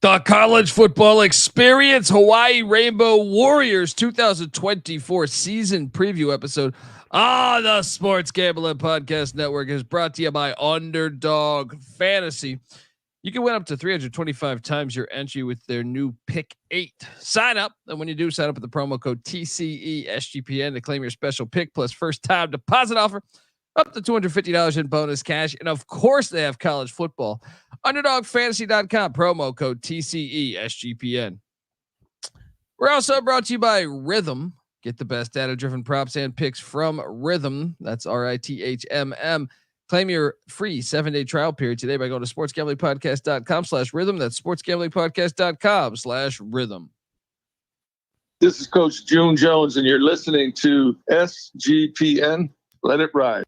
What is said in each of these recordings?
The college football experience, Hawaii Rainbow Warriors 2024 season preview episode on the Sports Gambling Podcast Network is brought to you by Underdog Fantasy. You can win up to 325 times your entry with their new Pick 8. Sign up, and when you do, sign up with the promo code TCESGPN to claim your special pick plus first time deposit offer up to $250 in bonus cash. And of course, they have college football. UnderdogFantasy.com, promo code TCESGPN. We're also brought to you by Rhythm. Get the best data-driven props and picks from Rhythm. That's RITHMM. Claim your free 7-day trial period today by going to sportsgamblingpodcast.com/rhythm. That's sportsgamblingpodcast.com/rhythm. This is Coach June Jones, and you're listening to SGPN. Let it ride.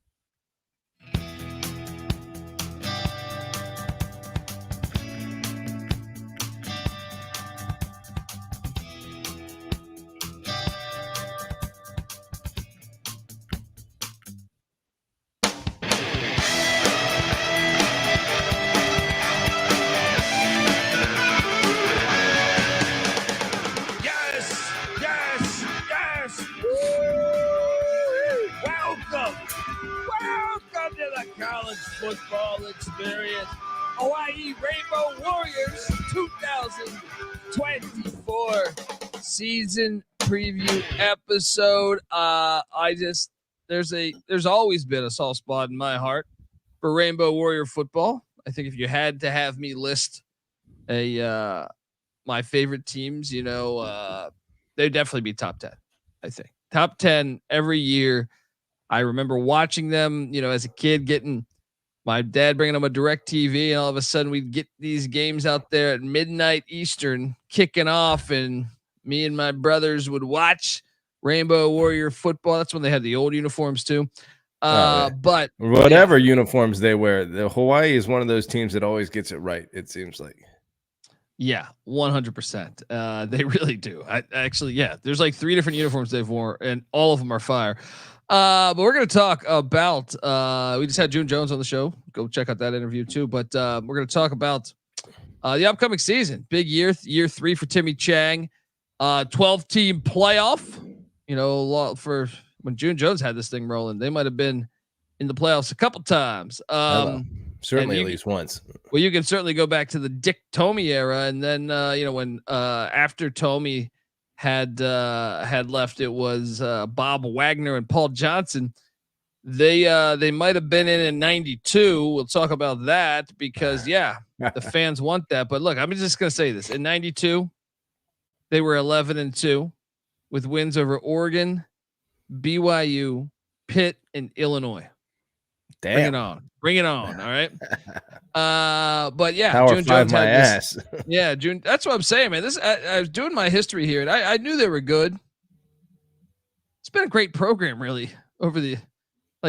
Football experience, Hawaii Rainbow Warriors 2024 season preview episode. There's always been a soft spot in my heart for Rainbow Warrior football. I think if you had to have me list my favorite teams, they'd definitely be top 10. I think top 10 every year. I remember watching them, as a kid, getting my dad bringing them a direct TV, and all of a sudden we'd get these games out there at midnight Eastern kicking off, and me and my brothers would watch Rainbow Warrior football. That's when they had the old uniforms too. But whatever uniforms they wear, the Hawaii is one of those teams that always gets it right. It seems like. Yeah, 100%. They really do. There's like 3 different uniforms they've worn, and all of them are fire. But we're going to talk about, we just had June Jones on the show. Go check out that interview too. But we're going to talk about the upcoming season. Big year 3 for Timmy Chang. 12-team playoff. For when June Jones had this thing rolling, they might have been in the playoffs a couple times. Certainly at least once. Well, you can certainly go back to the Dick Tomey era. And then, when after Tomey had left, it was Bob Wagner and Paul Johnson. They might have been in 92. We'll talk about that because the fans want that. But look, I'm just gonna say this: in 92, they were 11-2 with wins over Oregon, BYU, Pitt, and Illinois. Damn. Bring it on. All right. But yeah, Power June 5 Jones my had ass. Yeah, June. That's what I'm saying, man. I was doing my history here, and I knew they were good. It's been a great program, really, over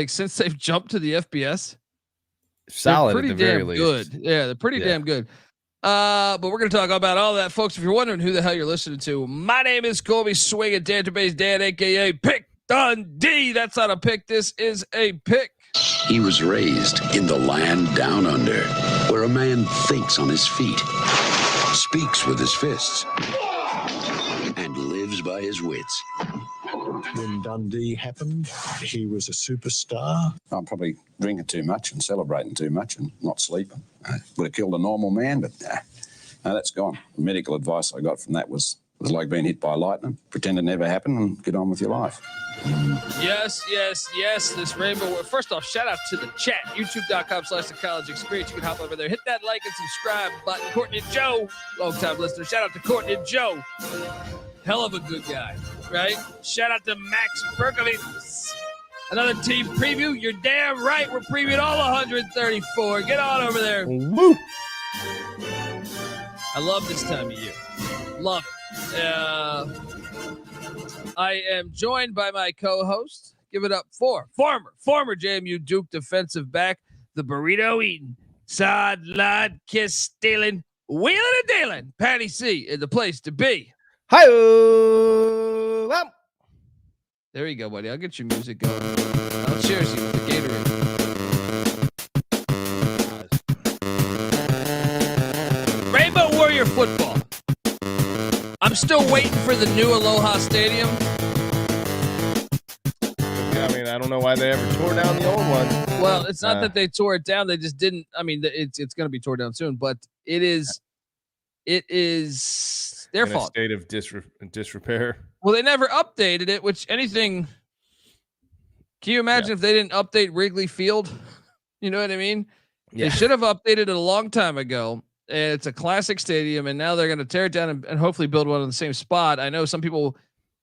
since they've jumped to the FBS. Solid, pretty at the very damn least. good. Yeah, they're pretty damn good. But we're gonna talk about all that, folks. If you're wondering who the hell you're listening to, my name is Colby Swing at Database Dan, aka Pick Dundee. That's not a pick. This is a pick. He was raised in the land down under, where a man thinks on his feet, speaks with his fists, and lives by his wits. When Dundee happened, he was a superstar. I'm probably drinking too much and celebrating too much and not sleeping. I would have killed a normal man, but no, that's gone. The medical advice I got from that was like being hit by lightning. Pretend it never happened and get on with your life. Yes. This Rainbow. First off, shout out to the chat. YouTube.com/The College Experience. You can hop over there, hit that like and subscribe button. Courtney Joe, long-time listener. Shout out to Courtney Joe. Hell of a good guy, right? Shout out to Max Berkovitz. Another team preview. You're damn right. We're previewing all 134. Get on over there. Woo. I love this time of year. Love it. I am joined by my co-host. Give it up for former JMU Duke defensive back, the burrito eating, sideline kiss stealing, wheeling and dealing, Patty C in the place to be. Hi. There you go, buddy. I'll get your music going. I'll cheers you with the Gatorade. Rainbow Warrior football. I'm still waiting for the new Aloha Stadium. Yeah, I mean, I don't know why they ever tore down the old one. Well, it's not that they tore it down; they just didn't. I mean, it's going to be torn down soon, but it is their fault. A state of disrepair. Well, they never updated it. Which anything? Can you imagine if they didn't update Wrigley Field? You know what I mean? Yeah. They should have updated it a long time ago. And it's a classic stadium, and now they're going to tear it down and hopefully build one in the same spot. I know some people,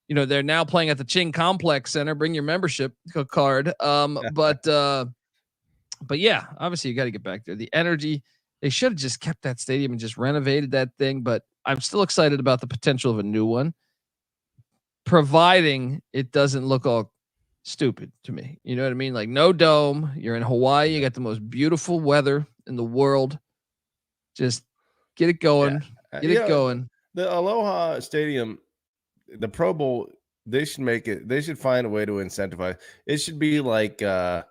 they're now playing at the Ching Complex Center. Bring your membership card. But yeah, obviously you got to get back there. The energy, they should have just kept that stadium and just renovated that thing. But I'm still excited about the potential of a new one, providing it doesn't look all stupid to me. You know what I mean? Like no dome. You're in Hawaii. You got the most beautiful weather in the world. Just get it going. Yeah. Get it going. The Aloha Stadium, the Pro Bowl, they should make it. They should find a way to incentivize. It should be like the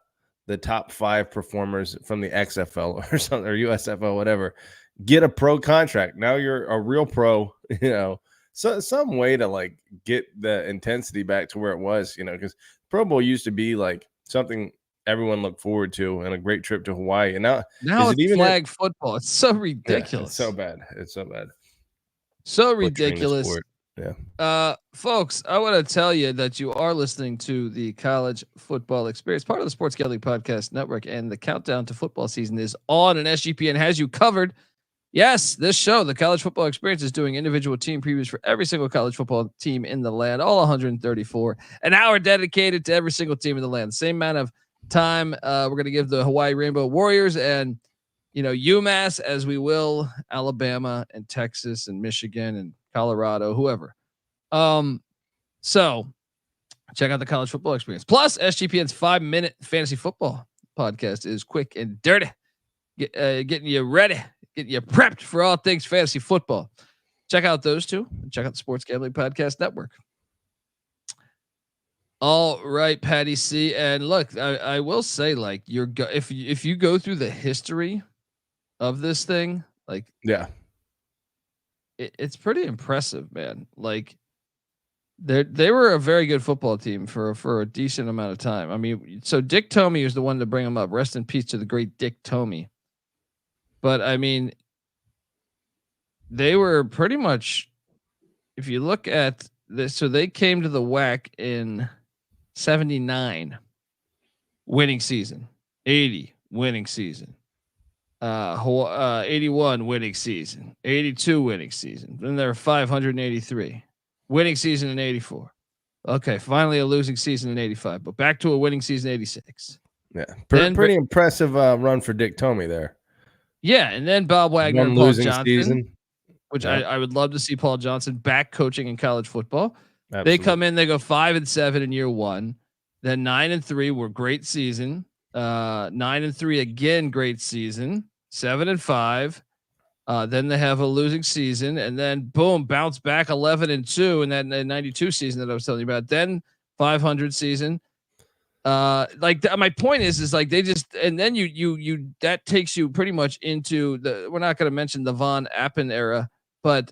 top 5 performers from the XFL or something, or USFL, whatever. Get a pro contract. Now you're a real pro. So some way to like get the intensity back to where it was. Because Pro Bowl used to be like something everyone looked forward to and a great trip to Hawaii. And now it's even flag football. It's so ridiculous. Yeah, it's so bad. It's so bad. So ridiculous. Yeah. Folks, I want to tell you that you are listening to the College Football Experience, part of the Sports Gambling Podcast Network, and the countdown to football season is on, and SGPN has you covered. Yes, this show, the College Football Experience, is doing individual team previews for every single college football team in the land, all 134. An hour dedicated to every single team in the land. Same amount of time we're going to give the Hawaii Rainbow Warriors and UMass as we will Alabama and Texas and Michigan and Colorado, whoever. So check out the College Football Experience. Plus SGPN's 5-minute fantasy football podcast is quick and dirty, getting you ready, getting you prepped for all things fantasy football. Check out those two and check out the Sports Gambling Podcast Network. All right, Patty C. And look, I will say, like, if you go through the history of this thing, like, yeah, it's pretty impressive, man. Like, they were a very good football team for a decent amount of time. I mean, so Dick Tomey was the one to bring them up. Rest in peace to the great Dick Tomey. But I mean, they were pretty much, if you look at this, so they came to the WAC in 79 winning season, 80 winning season, 81 winning season, 82 winning season. Then there were 583 winning season in 84. Okay, finally a losing season in 85, but back to a winning season 86. Yeah, pretty impressive run for Dick Tomey there. Yeah, and then Bob Wagner and Paul Johnson, season. Which I would love to see Paul Johnson back coaching in college football. Absolutely. They come in, they go 5-7 in year one. Then 9-3 were great season. 9-3 again, great season. 7-5. Then they have a losing season, and then boom, bounce back 11-2 in that 92 season that I was telling you about. Then 500 season. My point is like they just, and then you that takes you pretty much into the, we're not going to mention the Von Appen era, but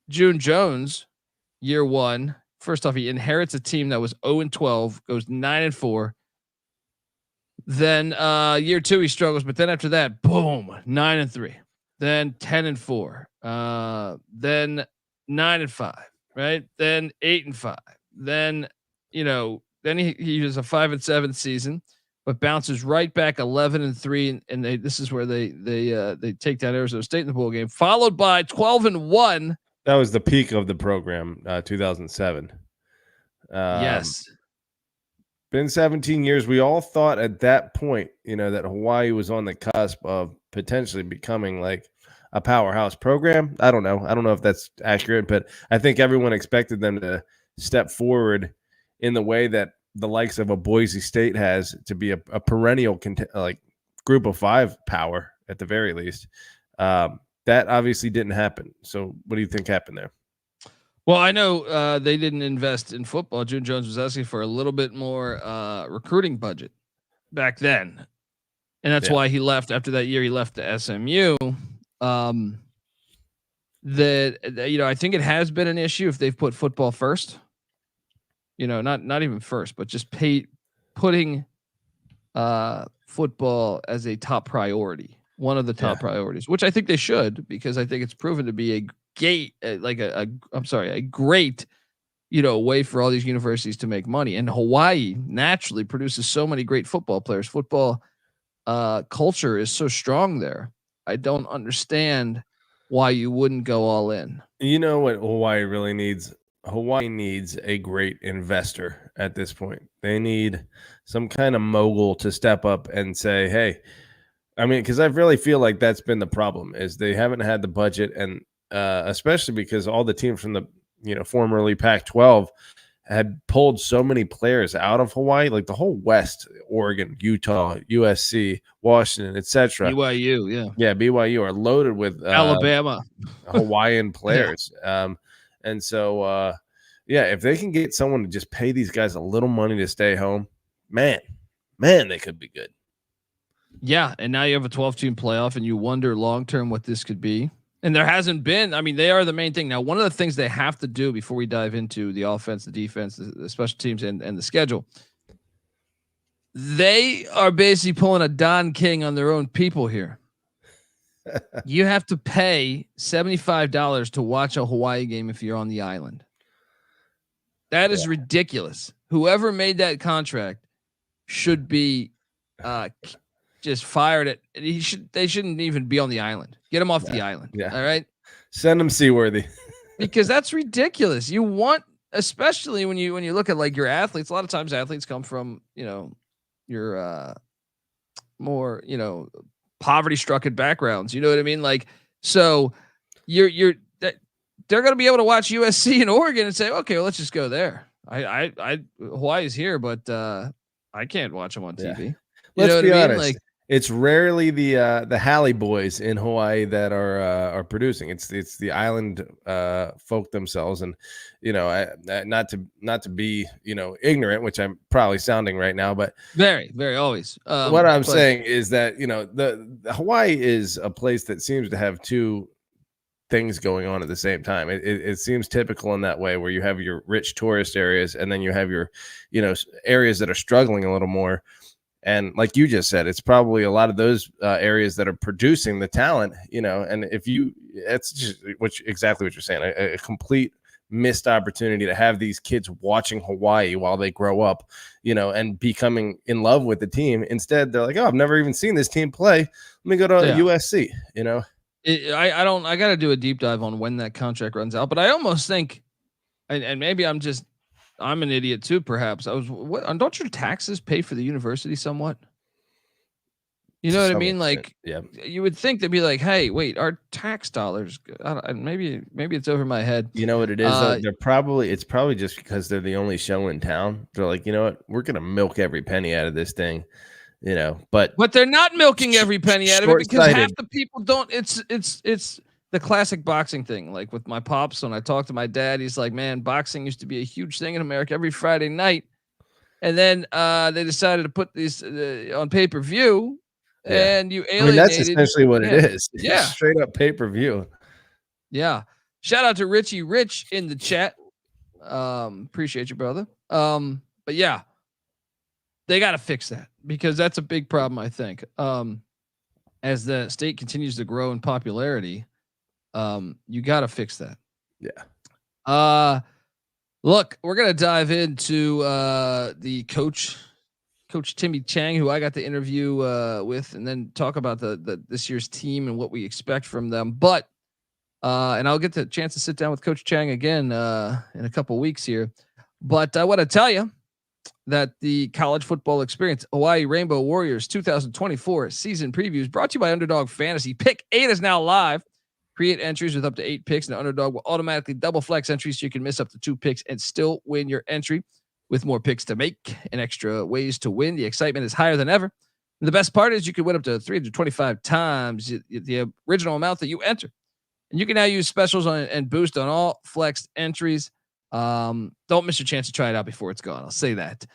June Jones, year one, first off, he inherits a team that was 0-12, goes 9-4. Then year two, he struggles, but then after that, boom, 9-3, then 10-4, then 9-5, right? Then 8-5, then, then he was a 5-7 season, but bounces right back 11-3, and this is where they take down Arizona State in the bowl game, followed by 12-1. That was the peak of the program, 2007. Yes, been 17 years. We all thought at that point, that Hawaii was on the cusp of potentially becoming like a powerhouse program. I don't know if that's accurate, but I think everyone expected them to step forward in the way that the likes of a Boise State has, to be a perennial group of five power at the very least. That obviously didn't happen. So what do you think happened there? Well, I know they didn't invest in football. June Jones was asking for a little bit more recruiting budget back then. And that's why he left after that year. He left to SMU. that I think it has been an issue if they've put football first. Not even first, but just putting football as a top priority, one of the top priorities, which I think they should, because I think it's proven to be a great, way for all these universities to make money. And Hawaii naturally produces so many great football players. Football culture is so strong there. I don't understand why you wouldn't go all in. You know what Hawaii really needs? Hawaii needs a great investor at this point. They need some kind of mogul to step up and say, hey, I mean, because I really feel like that's been the problem, is they haven't had the budget, and especially because all the teams from the formerly Pac-12 had pulled so many players out of Hawaii, like the whole West, Oregon, Utah, USC, Washington, etc. BYU, BYU are loaded with Alabama, Hawaiian players. And so, if they can get someone to just pay these guys a little money to stay home, man, they could be good. Yeah, and now you have a 12-team playoff, and you wonder long-term what this could be. And there hasn't been. I mean, they are the main thing. Now, one of the things they have to do before we dive into the offense, the defense, the special teams, and the schedule, they are basically pulling a Don King on their own people here. You have to pay $75 to watch a Hawaii game if you're on the island. That is ridiculous. Whoever made that contract should be just fired. They shouldn't even be on the island. Get them off the island. Yeah. All right. Send them seaworthy. Because that's ridiculous. You want, especially when you look at like your athletes, a lot of times athletes come from, your more, poverty struck backgrounds. You know what I mean? Like, so they're going to be able to watch USC in Oregon and say, okay, well, let's just go there. Hawaii's here, but I can't watch them on TV. Let's be honest. Like, it's rarely the Halle boys in Hawaii that are producing. It's the island folk themselves, and not to be ignorant, which I'm probably sounding right now, but very, very always. What I'm saying is that the Hawaii is a place that seems to have two things going on at the same time. It seems typical in that way, where you have your rich tourist areas, and then you have your areas that are struggling a little more. And like you just said, it's probably a lot of those areas that are producing the talent, and that's just exactly what you're saying, a complete missed opportunity to have these kids watching Hawaii while they grow up, and becoming in love with the team. Instead, they're like, oh, I've never even seen this team play. Let me go to USC, I got to do a deep dive on when that contract runs out, but I almost think, and maybe I'm an idiot too, perhaps. Don't your taxes pay for the university somewhat? You know what I mean? Like, you would think they'd be like, hey, wait, our tax dollars, maybe it's over my head. You know what it is? It's probably just because they're the only show in town. They're like, you know what? We're going to milk every penny out of this thing, but they're not milking every penny out of it, because half the people don't. It's the classic boxing thing. Like with my pops, when I talked to my dad, he's like, man, boxing used to be a huge thing in America every Friday night. And then they decided to put these on pay-per-view, and you alienated. That's essentially what it is. Yeah. Straight up pay-per-view. Yeah. Shout out to Richie Rich in the chat. Appreciate you, brother. But yeah, they got to fix that, because that's a big problem, I think. As the state continues to grow in popularity, you got to fix that. Yeah. Look, we're going to dive into the coach Timmy Chang, who I got to interview with, and then talk about the this year's team and what we expect from them. But and I'll get the chance to sit down with Coach Chang again in a couple weeks here. But I want to tell you that the college football experience, Hawaii Rainbow Warriors 2024 season previews, brought to you by Underdog Fantasy. Pick 8 is now live. Create entries with up to 8 picks, and Underdog will automatically double flex entries so you can miss up to 2 picks and still win your entry. With more picks to make and extra ways to win, the excitement is higher than ever. And the best part is you can win up to 325 times the original amount that you enter. And you can now use specials on and boost on all flexed entries. Don't miss your chance to try it out before it's gone. I'll say that.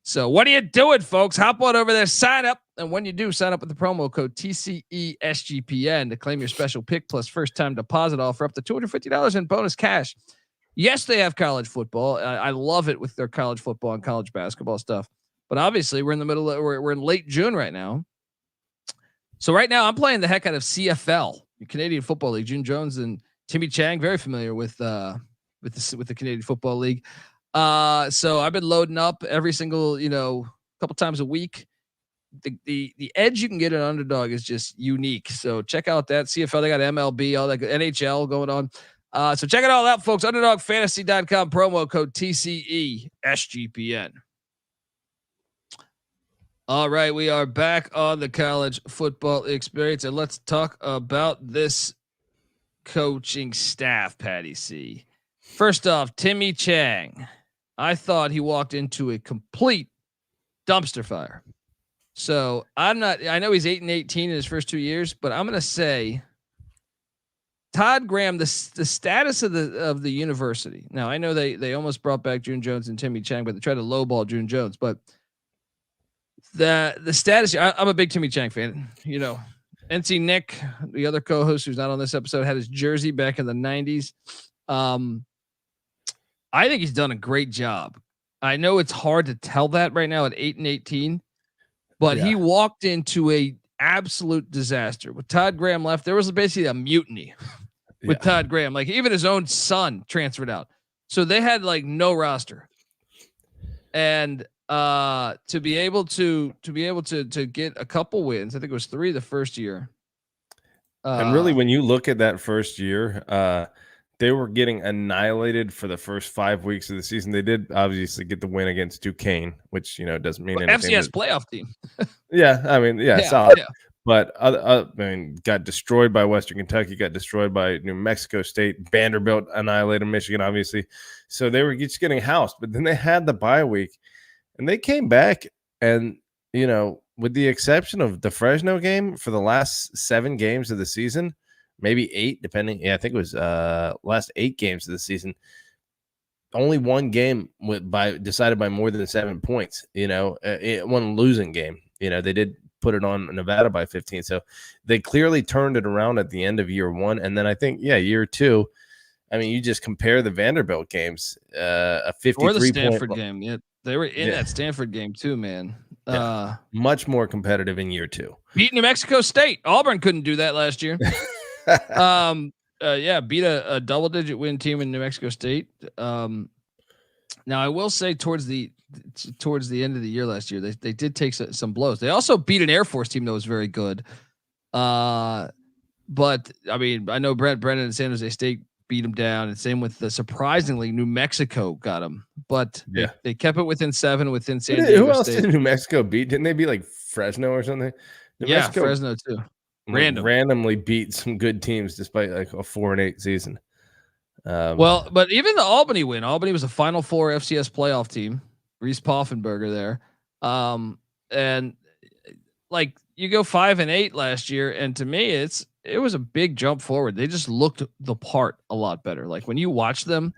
So what are you doing, folks? Hop on over there, sign up. And when you do, sign up with the promo code TCESGPN to claim your special pick plus first time deposit offer up to $250 in bonus cash. Yes, they have college football. I love it with their college football and college basketball stuff. But obviously we're in the middle of, we're in late June right now. So right now I'm playing the heck out of CFL, the Canadian Football League. June Jones and Timmy Chang, very familiar with the Canadian Football League. So I've been loading up every single, couple times a week. The edge you can get an Underdog is just unique. So check out that CFL. They got MLB, all that NHL going on. So check it all out, folks. UnderdogFantasy.com, promo code TCESGPN. All right, we are back on the college football experience, and let's talk about this coaching staff, Patty C. First off, Timmy Chang. I thought he walked into a complete dumpster fire. So I know he's 8-18 in his first 2 years, but I'm going to say Todd Graham, the status of the university. Now I know they almost brought back June Jones and Timmy Chang, but they tried to lowball June Jones, but the status, I'm a big Timmy Chang fan, NC Nick, the other co-host who's not on this episode, had his jersey back in the 90s. I think he's done a great job. I know it's hard to tell that right now at 8-18, but he walked into a absolute disaster. With Todd Graham left, there was basically a mutiny with Todd Graham. Like even his own son transferred out. So they had like no roster. And to be able to get a couple wins, I think it was 3 the first year. And really, when you look at that first year, they were getting annihilated for the first 5 weeks of the season. They did obviously get the win against Duquesne, which doesn't mean anything. FCS playoff team. Solid. Yeah. But got destroyed by Western Kentucky, got destroyed by New Mexico State, Vanderbilt annihilated Michigan, obviously. So they were just getting housed. But then they had the bye week, and they came back, and with the exception of the Fresno game, for the last 7 games of the season, maybe 8, depending. Yeah, I think it was last 8 games of the season. Only one game decided by more than 7 points. One losing game. They did put it on Nevada by 15. So they clearly turned it around at the end of year 1, and then I think year 2. I mean, you just compare the Vanderbilt games, a 53 or the Stanford point game. Yeah, they were in that Stanford game too, man. Much more competitive in year 2. Beat New Mexico State. Auburn couldn't do that last year. Beat a double-digit win team in New Mexico State. Now I will say towards the end of the year last year, they did take some blows. They also beat an Air Force team that was very good. But I mean, I know Brennan and San Jose State beat them down, and same with surprisingly New Mexico got them, but they kept it within 7 within San Diego Who else State. did New Mexico beat? Didn't they beat like Fresno or something? New Mexico Fresno too. Randomly beat some good teams despite like a 4-8 season. But even the Albany win. Albany was a Final Four FCS playoff team. Reese Poffenberger there, and like you go 5-8 last year, and to me it was a big jump forward. They just looked the part a lot better. Like when you watch them,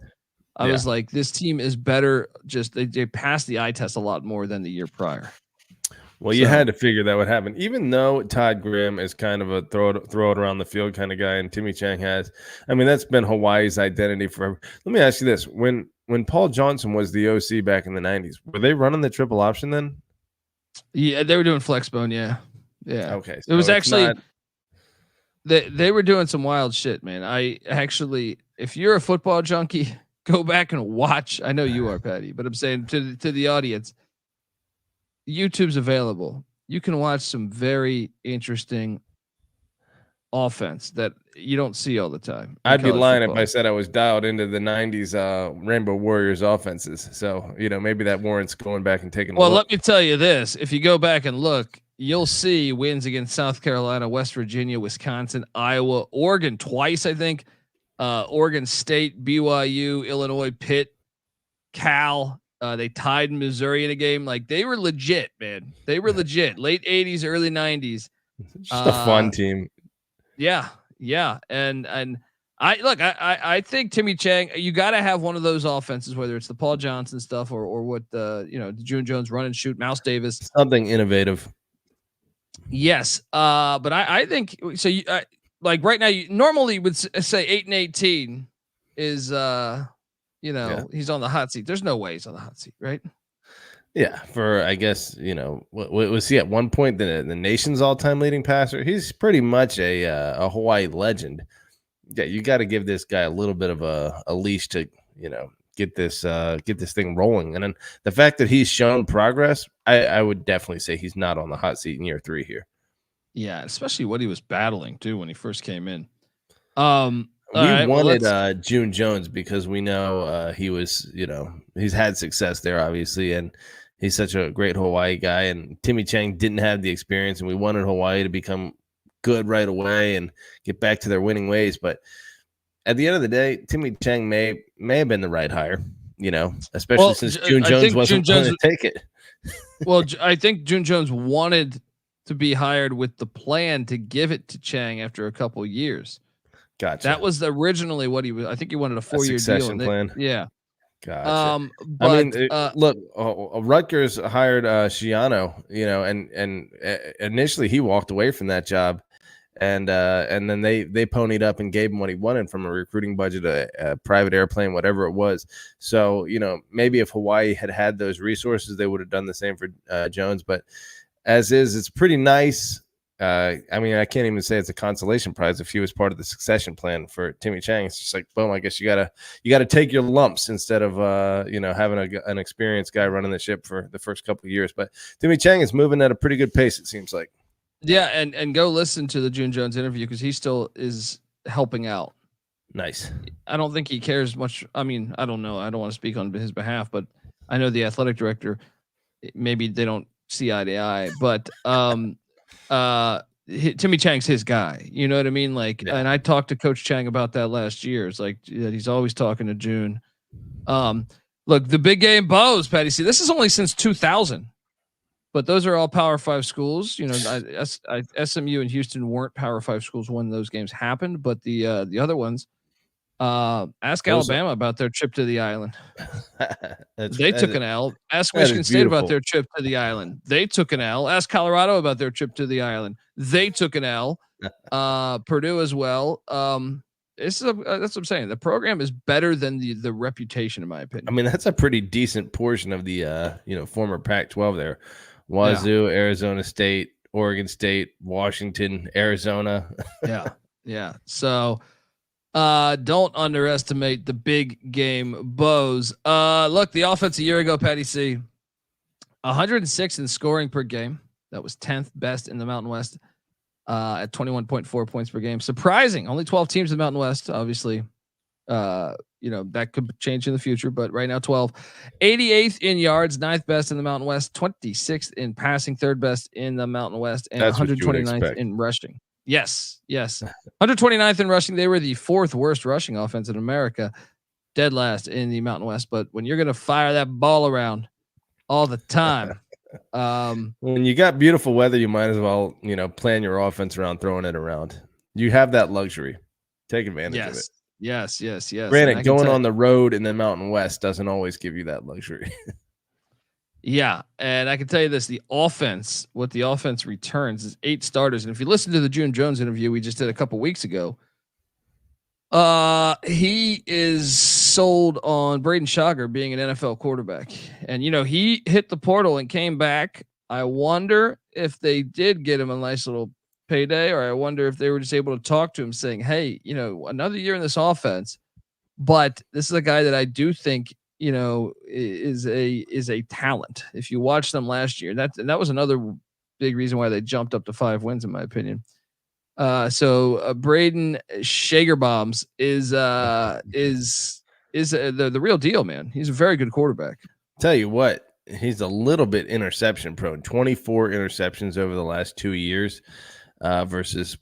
I was like, this team is better. Just they passed the eye test a lot more than the year prior. Well, you had to figure that would happen, even though Todd Graham is kind of a throw it around the field kind of guy, and Timmy Chang has. I mean, that's been Hawaii's identity forever. Let me ask you this: when Paul Johnson was the OC back in the 90s, were they running the triple option then? Yeah, they were doing flex bone. Yeah. Okay, so it was actually they were doing some wild shit, man. I actually, if you're a football junkie, go back and watch. I know you are, Patty, but I'm saying to the audience, YouTube's available. You can watch some very interesting offense that you don't see all the time. I'd be lying if I said I was dialed into the 90s Rainbow Warriors offenses. So, maybe that warrants going back and taking a look. Let me tell you this. If you go back and look, you'll see wins against South Carolina, West Virginia, Wisconsin, Iowa, Oregon twice, I think. Oregon State, BYU, Illinois, Pitt, Cal. They tied Missouri in a game. Like they were legit, man. They were legit. Late 80s, early 90s. Just a fun team. Yeah. And I think Timmy Chang, you got to have one of those offenses, whether it's the Paul Johnson stuff or what the June Jones run and shoot, Mouse Davis, something innovative. Yes, but I think so. You like right now, you normally would say 8-18 is he's on the hot seat. There's no way he's on the hot seat, right? Yeah, for I guess what was he at one point the nation's all-time leading passer? He's pretty much a Hawaii legend. Yeah, you got to give this guy a little bit of a leash to get this thing rolling. And then the fact that he's shown progress, I would definitely say he's not on the hot seat in year 3 here. Yeah, especially what he was battling too when he first came in. We wanted June Jones because we know he was, he's had success there, obviously, and he's such a great Hawaii guy. And Timmy Chang didn't have the experience, and we wanted Hawaii to become good right away and get back to their winning ways. But at the end of the day, Timmy Chang may have been the right hire, especially since June Jones wasn't going to take it. Well, I think June Jones wanted to be hired with the plan to give it to Chang after a couple of years. Gotcha. That was originally what he was. I think he wanted a 4-year deal. Plan. Yeah. Gotcha. But, look, Rutgers hired Shiano, and initially he walked away from that job, and then they ponied up and gave him what he wanted from a recruiting budget, a private airplane, whatever it was. So maybe if Hawaii had those resources, they would have done the same for Jones. But as is, it's pretty nice. I can't even say it's a consolation prize if he was part of the succession plan for Timmy Chang. It's just like, boom, I guess you gotta take your lumps instead of having an experienced guy running the ship for the first couple of years. But Timmy Chang is moving at a pretty good pace, it seems like. Yeah, and go listen to the June Jones interview because he still is helping out. Nice. I don't think he cares much. I mean, I don't know. I don't want to speak on his behalf, but I know the athletic director. Maybe they don't see eye to eye, but Timmy Chang's his guy. You know what I mean? Like, yeah. And I talked to Coach Chang about that last year. It's like he's always talking to June. Look, the big game bows, Patty. See, this is only since 2000, but those are all Power 5 schools. SMU and Houston weren't Power 5 schools when those games happened, but the other ones. Ask Alabama about their trip to the island. They took an L. Ask Michigan State about their trip to the island. They took an L. Ask Colorado about their trip to the island. They took an L. Purdue as well. That's what I'm saying. The program is better than the reputation, in my opinion. I mean, that's a pretty decent portion of the former Pac-12 there. Wazoo, Arizona State, Oregon State, Washington, Arizona. Yeah. So don't underestimate the big game bows. Look, the offense a year ago, Patty C, 106 in scoring per game. That was 10th best in the Mountain West at 21.4 points per game. Surprising. Only 12 teams in the Mountain West, obviously. That could change in the future, but right now 12. 88th in yards, 9th best in the Mountain West, 26th in passing, 3rd best in the Mountain West, and 129th in rushing. Yes. 129th in rushing. They were the 4th worst rushing offense in America, dead last in the Mountain West. But when you're going to fire that ball around all the time, when you got beautiful weather, you might as well, plan your offense around throwing it around. You have that luxury. Take advantage of it. Yes. Granted, going on the road in the Mountain West doesn't always give you that luxury. Yeah, and I can tell you this: what the offense returns is 8 starters. And if you listen to the June Jones interview we just did a couple weeks ago, he is sold on Brayden Schager being an NFL quarterback. And he hit the portal and came back. I wonder if they did get him a nice little payday, or I wonder if they were just able to talk to him, saying, "Hey, another year in this offense, but this is a guy that I do think." Is a talent. If you watch them last year, that was another big reason why they jumped up to 5 wins, in my opinion. So Brayden Schager bombs is the real deal, man. He's a very good quarterback. Tell you what, he's a little bit interception prone. 24 interceptions over the last 2 years versus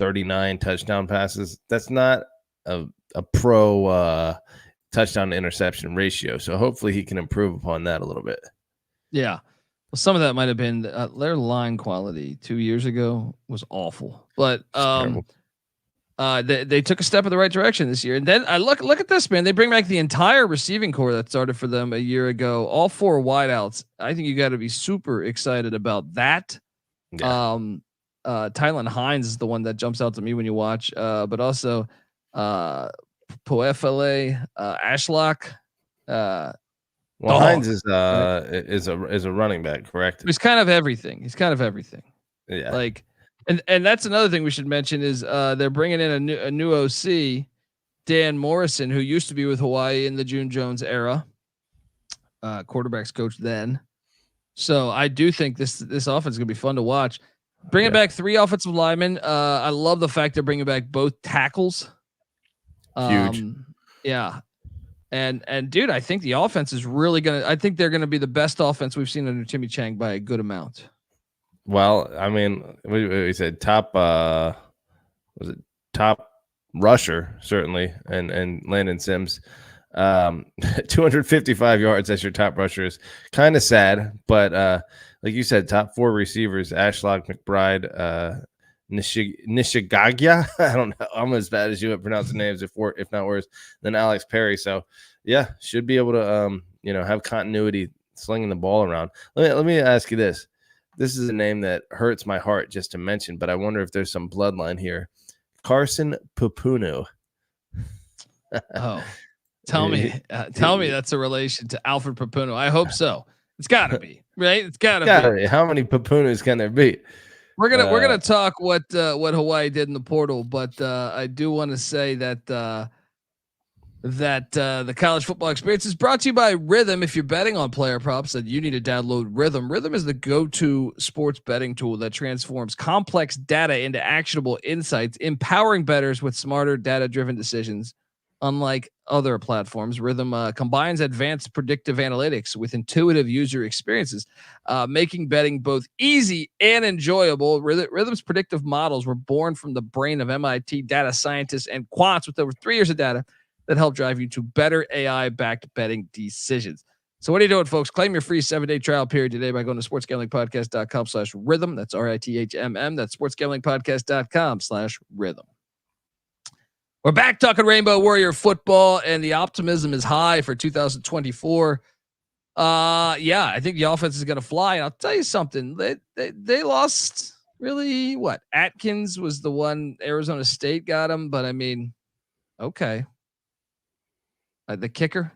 39 touchdown passes. That's not a pro touchdown to interception ratio. So hopefully he can improve upon that a little bit. Yeah. Well, some of that might have been their line quality 2 years ago was awful, but They took a step in the right direction this year. And then I look at this, man. They bring back the entire receiving core that started for them a year ago. All 4 wideouts. I think you got to be super excited about that. Yeah. Tylan Hines is the one that jumps out to me when you watch. But also Pofele, Ashlock. Hines is a running back, correct? He's kind of everything. Yeah. Like, and that's another thing we should mention is they're bringing in a new OC, Dan Morrison, who used to be with Hawaii in the June Jones era, quarterbacks coach then. So I do think this offense is gonna be fun to watch. Bringing back 3 offensive linemen. I love the fact they're bringing back both tackles. Huge. Yeah. And dude, I think the offense is really I think they're gonna be the best offense we've seen under Timmy Chang by a good amount. Well, I mean, we said top was it top rusher, certainly, and Landon Sims. 255 yards as your top rusher is kind of sad, but like you said, top 4 receivers: Ashlock, McBride, Nishigaya. I don't know. I'm as bad as you at pronouncing names, if not worse, than Alex Perry. So yeah, should be able to have continuity slinging the ball around. Let me ask you this. This is a name that hurts my heart just to mention, but I wonder if there's some bloodline here. Carson Pupunu. Oh. Tell me that's a relation to Alfred Papuno. I hope so. It's got to be, right? It's got to be. How many Papunos can there be? We're gonna talk what Hawaii did in the portal, but I do want to say that the college football experience is brought to you by Rhythm. If you're betting on player props, then you need to download Rhythm. Rhythm is the go-to sports betting tool that transforms complex data into actionable insights, empowering bettors with smarter data-driven decisions. Unlike other platforms, Rhythm combines advanced predictive analytics with intuitive user experiences, making betting both easy and enjoyable. Rhythm's predictive models were born from the brain of MIT data scientists and quants with over 3 years of data that help drive you to better AI-backed betting decisions. So what are you doing, folks? Claim your free 7-day trial period today by going to sportsgamblingpodcast.com/rhythm. That's RITHMM. That's sportsgamblingpodcast.com/rhythm. We're back talking Rainbow Warrior football, and the optimism is high for 2024. Yeah, I think the offense is going to fly. And I'll tell you something. They lost really what? Atkins was the one Arizona State got him, but I mean, okay. The kicker,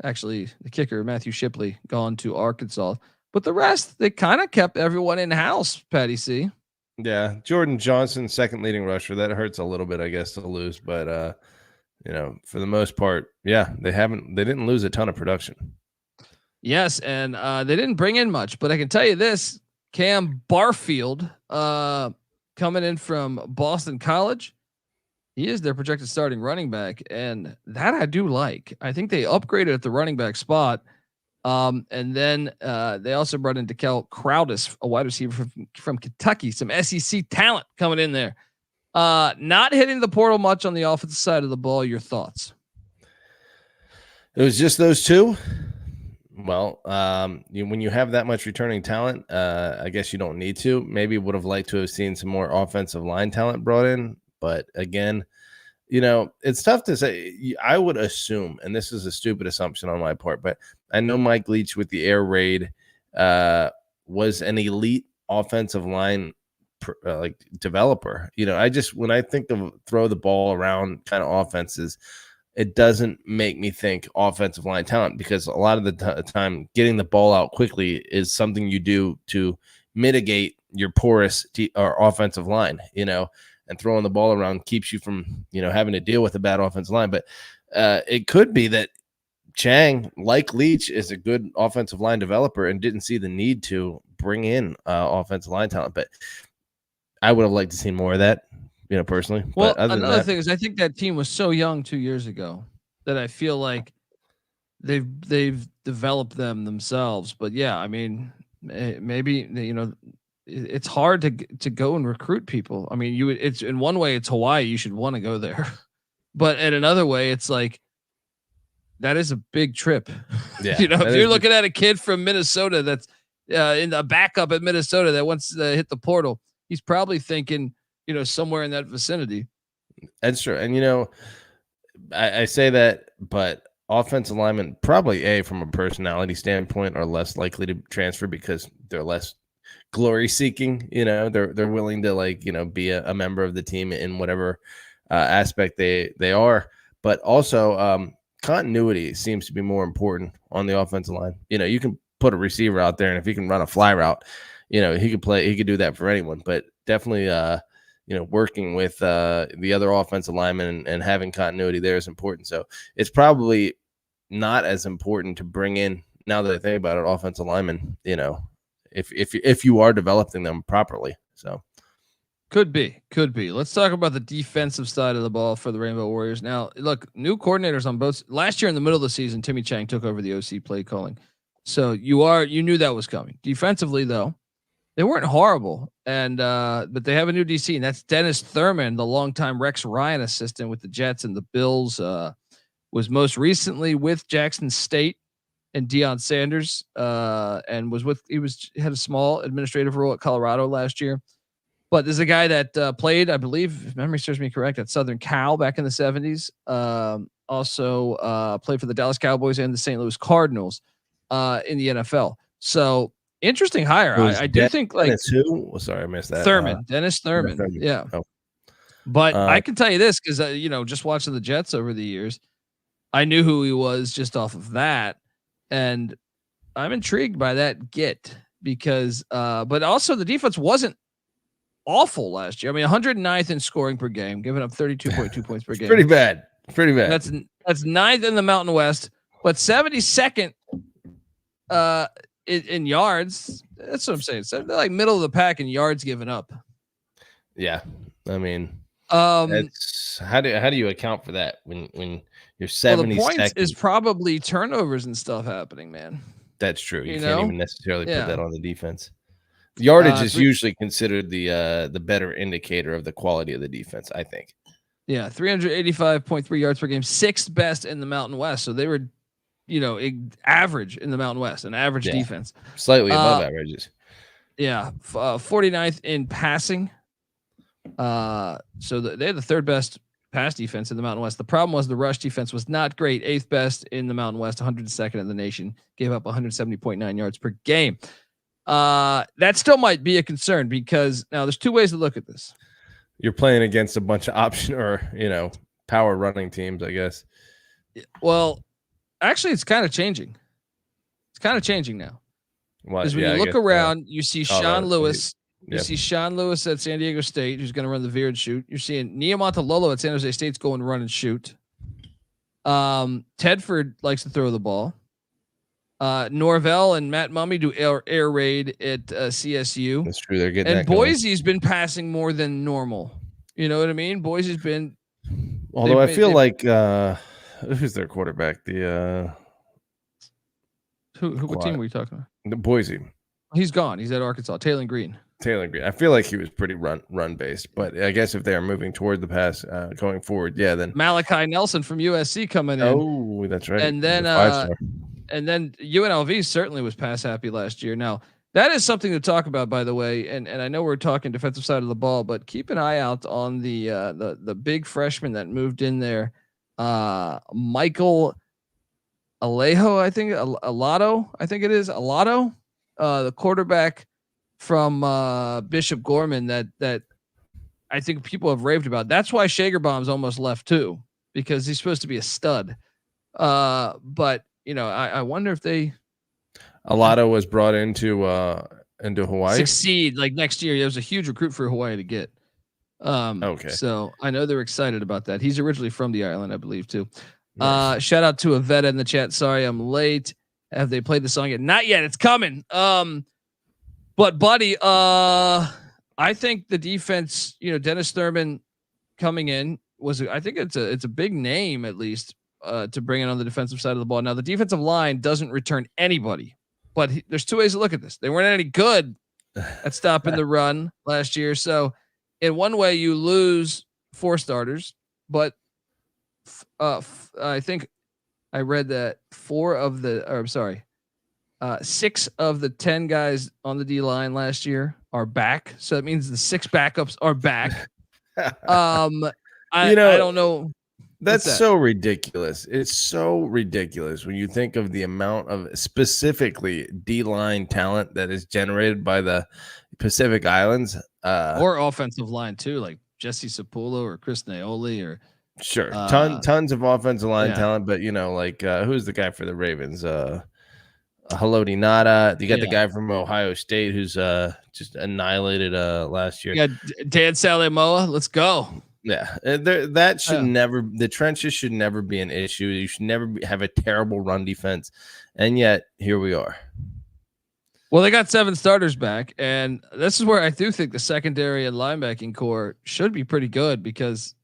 Matthew Shipley, gone to Arkansas. But the rest, they kind of kept everyone in house, Patty C. Yeah, Jordan Johnson, second leading rusher. That hurts a little bit, I guess, to lose, but for the most part, yeah, they didn't lose a ton of production. Yes, and they didn't bring in much, but I can tell you this: Cam Barfield, coming in from Boston College, he is their projected starting running back, and that I do like. I think they upgraded at the running back spot. And then they also brought in DeKel Crowdis, a wide receiver from Kentucky, some SEC talent coming in there. Not hitting the portal much on the offensive side of the ball. Your thoughts? It was just those two. Well, when you have that much returning talent, I guess you don't need to. Maybe would have liked to have seen some more offensive line talent brought in, but again, it's tough to say. I would assume, and this is a stupid assumption on my part, but I know Mike Leach with the air raid was an elite offensive line developer. When I think of throw the ball around kind of offenses, it doesn't make me think offensive line talent, because a lot of the time getting the ball out quickly is something you do to mitigate your porous or offensive line, and throwing the ball around keeps you from, having to deal with a bad offensive line. But it could be that Chang, like Leach, is a good offensive line developer and didn't see the need to bring in offensive line talent. But I would have liked to see more of that, personally. Well, but another thing is I think that team was so young 2 years ago that I feel like they've developed themselves. But yeah, I mean, maybe, it's hard to go and recruit people. I mean, it's in one way it's Hawaii. You should want to go there, but in another way, it's like, that is a big trip. Yeah, if you're looking at a kid from Minnesota that's in the backup at Minnesota that wants to hit the portal, he's probably thinking, somewhere in that vicinity. That's true. And, I say that, but offensive linemen probably from a personality standpoint are less likely to transfer because they're less glory seeking. They're willing to be a member of the team in whatever aspect they are. But also continuity seems to be more important on the offensive line. You can put a receiver out there, and if he can run a fly route, he could do that for anyone. But definitely working with the other offensive linemen and having continuity there is important. So it's probably not as important to bring in, now that I think about it, offensive linemen, if you are developing them properly. So could be. Let's talk about the defensive side of the ball for the Rainbow Warriors. Now, look, new coordinators on both. Last year in the middle of the season, Timmy Chang took over the OC play calling. So you knew that was coming. Defensively, though, they weren't horrible, and but they have a new DC, and that's Dennis Thurman, the longtime Rex Ryan assistant with the Jets and the Bills. Was most recently with Jackson State and Deion Sanders, and had a small administrative role at Colorado last year. But there's a guy that played, I believe, if memory serves me correct, at Southern Cal back in the 70s. Also played for the Dallas Cowboys and the St. Louis Cardinals in the NFL. So interesting hire. I do think Dennis who? Sorry, I missed that. Thurman, Dennis Thurman. Yeah. Oh. But I can tell you this because just watching the Jets over the years, I knew who he was just off of that, and I'm intrigued by that because but also the defense wasn't awful last year. I mean, 109th in scoring per game, giving up 32.2 points per game. Pretty bad. That's ninth in the Mountain West, but 72nd in yards. That's what I'm saying. So they're like middle of the pack in yards given up. Yeah, I mean, how do you account for that when you're 70 the points is probably turnovers and stuff happening, man. That's true. You can't even necessarily put that on the defense. Yardage is usually considered the better indicator of the quality of the defense, I think. Yeah, 385.3 yards per game, sixth best in the Mountain West. So they were, average in the Mountain West, an average defense. Slightly above averages. Yeah, 49th in passing. So they had the third best pass defense in the Mountain West. The problem was the rush defense was not great. Eighth best in the Mountain West, 102nd in the nation. Gave up 170.9 yards per game. That still might be a concern because now there's two ways to look at this. You're playing against a bunch of option or, power running teams, I guess. Well, actually, it's kind of changing. It's kind of changing now. Because when you look around, you see Sean Lewis. You see Sean Lewis at San Diego State, who's going to run the veer and shoot. You're seeing Niamontalolo at San Jose State's going run and shoot. Tedford likes to throw the ball. Norvell and Matt Mummy do air raid at CSU. That's true. They're getting and Boise's been passing more than normal. You know what I mean? Boise's been. Although I feel like who's their quarterback? The what team were you talking about? The Boise. He's gone. He's at Arkansas. Taylor Green. I feel like he was pretty run based, but I guess if they are moving toward the pass going forward, then Malachi Nelson from USC coming in. Oh, that's right. And then UNLV certainly was pass happy last year. Now that is something to talk about, by the way. And I know we're talking defensive side of the ball, but keep an eye out on the big freshman that moved in there, Michael Alejo, I think Alado, the quarterback from Bishop Gorman that I think people have raved about. That's why Schagerbaum's almost left too, because he's supposed to be a stud. But I wonder if Alado was brought into Hawaii. Succeed like next year. It was a huge recruit for Hawaii to get. Okay. So I know they're excited about that. He's originally from the island, I believe, too. Nice. Shout out to Avetta in the chat. Sorry, I'm late. Have they played the song yet? Not yet. It's coming. But buddy, I think the defense, Dennis Thurman coming in I think it's a big name at least to bring in on the defensive side of the ball. Now the defensive line doesn't return anybody, but there's two ways to look at this. They weren't any good at stopping the run last year. So in one way you lose 4 starters, but I think I read that 6 of the 10 guys on the D line last year are back. So that means the 6 backups are back. I don't know. That's that? so ridiculous. It's so ridiculous when you think of the amount of specifically D-line talent that is generated by the Pacific Islands. Or offensive line too, like Jesse Sapullo or Chris Naoli or sure. Tons of offensive line talent, but like who's the guy for the Ravens? Haloti Nada. You got the guy from Ohio State who's just annihilated last year. Yeah, Dan Salamoa. Let's go. Yeah, that should never. The trenches should never be an issue. You should never have a terrible run defense, and yet here we are. Well, they got 7 starters back, and this is where I do think the secondary and linebacking core should be pretty good because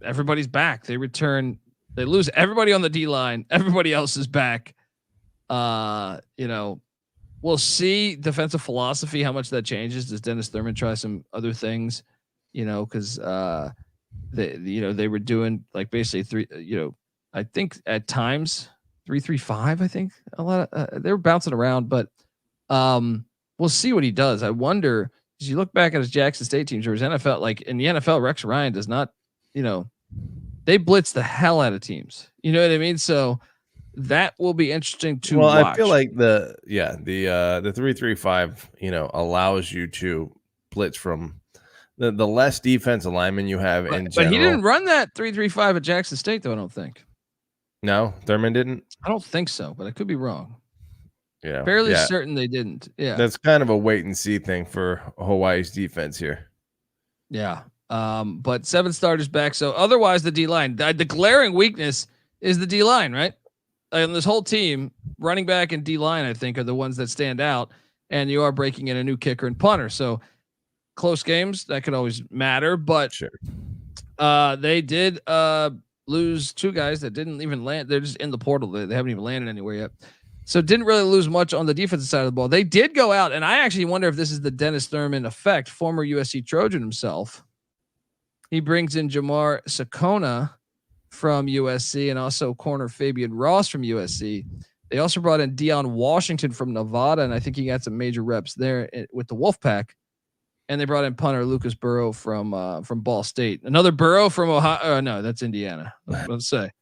everybody's back. They return. They lose everybody on the D line. Everybody else is back. We'll see defensive philosophy, how much that changes. Does Dennis Thurman try some other things? Because they were doing like basically 3. I think at times 3-3-5. I think a lot of they were bouncing around, but we'll see what he does. I wonder as you look back at his Jackson State teams or his NFL, like in the NFL, Rex Ryan does not, they blitz the hell out of teams. You know what I mean? So that will be interesting to watch. I feel like the 3-3-5, allows you to blitz from the less defensive linemen you have in general. But he didn't run that 3-3-5 at Jackson State, though. I don't think. No, Thurman didn't. I don't think so, but I could be wrong. Yeah, fairly certain they didn't. Yeah, that's kind of a wait and see thing for Hawaii's defense here. Yeah, but 7 starters back. So otherwise, the D line. The glaring weakness is the D line, right? And this whole team, running back and D line, I think, are the ones that stand out. And you are breaking in a new kicker and punter. So close games that could always matter, but sure. They did lose 2 guys that didn't even land. They're just in the portal. They haven't even landed anywhere yet. So didn't really lose much on the defensive side of the ball. They did go out, and I actually wonder if this is the Dennis Thurman effect, former USC Trojan himself. He brings in Jamar Sakona from USC and also corner Fabian Ross from USC. They also brought in Deion Washington from Nevada, and I think he got some major reps there with the Wolfpack. And they brought in punter Lucas Burrow from Ball State. Another Burrow from Ohio. No, that's Indiana. Let's say.